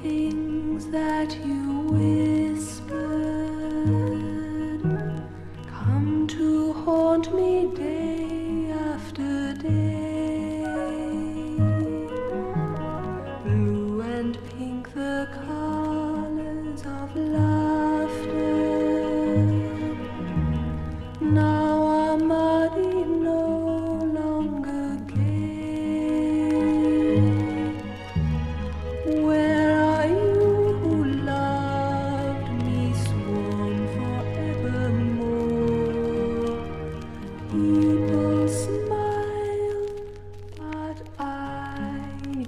things that you whispered come to haunt me day after day. Blue and pink, the colors of laughter. Now our muddy no longer gay. Where are you who loved me, sworn forevermore? People smile, but I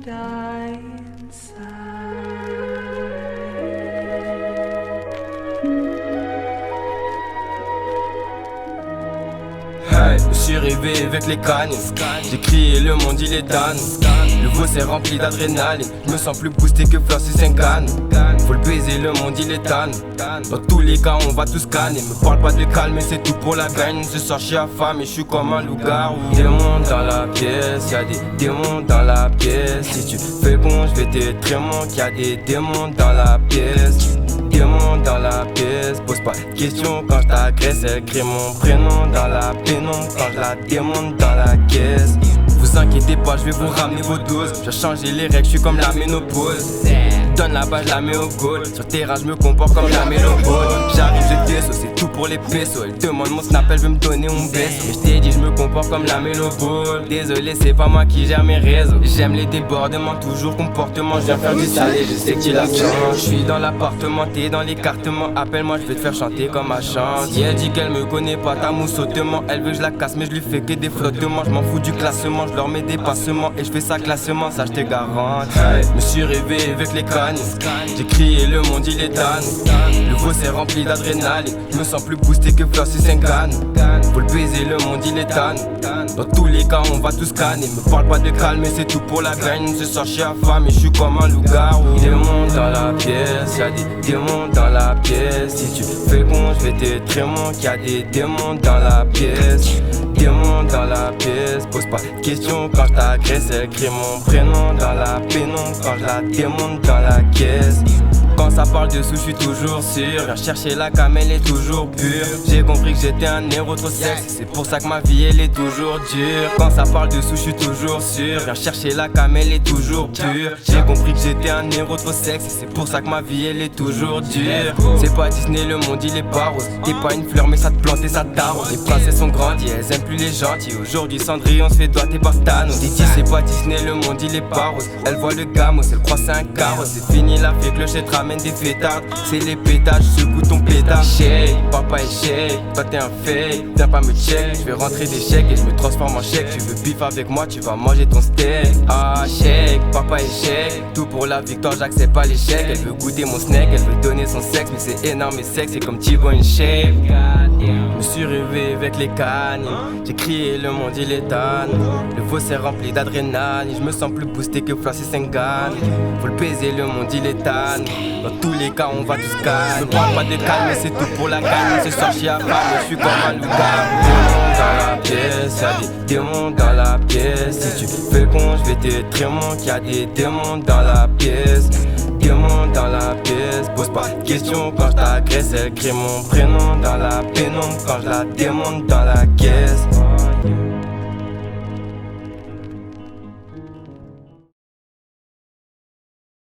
die inside. Hey, je suis rêvé avec les canines. J'ai crié le monde il est dan. Le veau s'est rempli d'adrénaline. Je me sens plus boosté que Fleur sur 5 cannes. Faut le baiser, le monde il est tan. Dans tous les cas on va tous canner. Me parle pas de calme, c'est tout pour la gagne. Ce soir je suis affamé, je suis comme un loup-garou. Démon dans la pièce, y'a des démons dans la pièce. Si tu fais con, je vais te montrer qu'il y a des démons dans la pièce. Démon dans la pièce, pose pas de questions quand je t'agresse. Elle crie mon prénom dans la pénombre quand je la démonte dans la caisse. Vous inquiétez pas, je vais vous ramener vos doses. J'ai changé les règles, je suis comme la ménopause. Donne la balle, je la mets au goal. Sur terrain, je me comporte comme la mélopole. J'arrive, je déçois, c'est tout pour les pesos. Elle demande mon snap, elle veut me donner mon baisse. Mais je t'ai dit, je me comporte comme la mélopole. Désolé, c'est pas moi qui gère mes réseaux. J'aime les débordements, toujours comportement. Je viens faire du salé, je sais que tu la changes. Je suis dans l'appartement, t'es dans l'écartement. Appelle-moi, je vais te faire chanter comme ma chante. Si elle dit qu'elle me connaît pas, ta mousse hautement. Elle veut que je la casse, mais je lui fais que des flottements. Je m'en fous du classement, je leur mets des passements. Et je fais ça classement, ça je te garantis. Me suis rêvé avec les cannes. J'ai crié le monde il est tan. Le veau s'est rempli d'adrénaline. Je me sens plus boosté que Fleur sur 5 cannes. Faut le baiser, le monde il est tan. Dans tous les cas on va tous canner. Me parle pas de calme, c'est tout pour la gagne. Ce soir je suis affamé, je suis comme un loup-garou. Démon dans la pièce, y'a des démons dans la pièce. Si tu fais con, je vais te montrer qu'il y a des démons dans la pièce. Démon dans la pièce, pose pas de questions quand je t'agresse. Elle crie mon prénom dans la pénombre quand je la démonte dans la caisse. Quand ça parle de sous, je suis toujours sûr. Viens chercher la cam, elle est toujours pure. J'ai compris que j'étais un héros trop sexe. C'est pour ça que ma vie elle est toujours dure. Quand ça parle de sous, je suis toujours sûr. Viens chercher la cam, elle est toujours pure. J'ai compris que j'étais un héros trop sexe. C'est pour ça que ma vie elle est toujours dure. C'est pas Disney, le monde il est pas rose. T'es pas une fleur, mais ça te plante et ça t'arrose. Les princesses sont grandies, elles aiment plus les gentils. Aujourd'hui Cendrillon se fait doigter par Thanos. Titi c'est pas Disney, le monde il est pas rose. Elle voit le gamos, elle croit c'est un carrosse. C'est fini la fée, clochette ramène des fêtards. C'est les pétages, secoue ton pétard. Shake, papa est shake, toi t'es un fake. Viens pas me check, je vais rentrer des chèques et je me transforme en chèque. Tu veux bif avec moi, tu vas manger ton steak. Ah shake, papa est shake. Tout pour la victoire, j'accepte pas l'échec. Elle veut goûter mon snack, elle veut donner son sexe. Mais c'est énorme et sexe, c'est comme Thibaut une shape. Je me suis rêvé avec les cannes. J'ai crié le monde il est tan. Le veau s'est rempli d'adrénaline. Je me sens plus boosté que Fleur sur 5 cannes. Faut le baiser, le monde il est tan. Dans tous les cas on va tous gagner. Je me parle pas de calme, mais c'est tout pour la gagne. Ce soir je suis affamé, je suis comme un loup-garou. Démon dans la pièce, y'a des démons dans la pièce. Si tu fais con, je vais te montrer qu'il y a des démons dans la pièce. Démon dans la pièce, pose pas de questions quand je t'agresse. Elle crie mon prénom dans la pénombre quand je la démonte dans la caisse.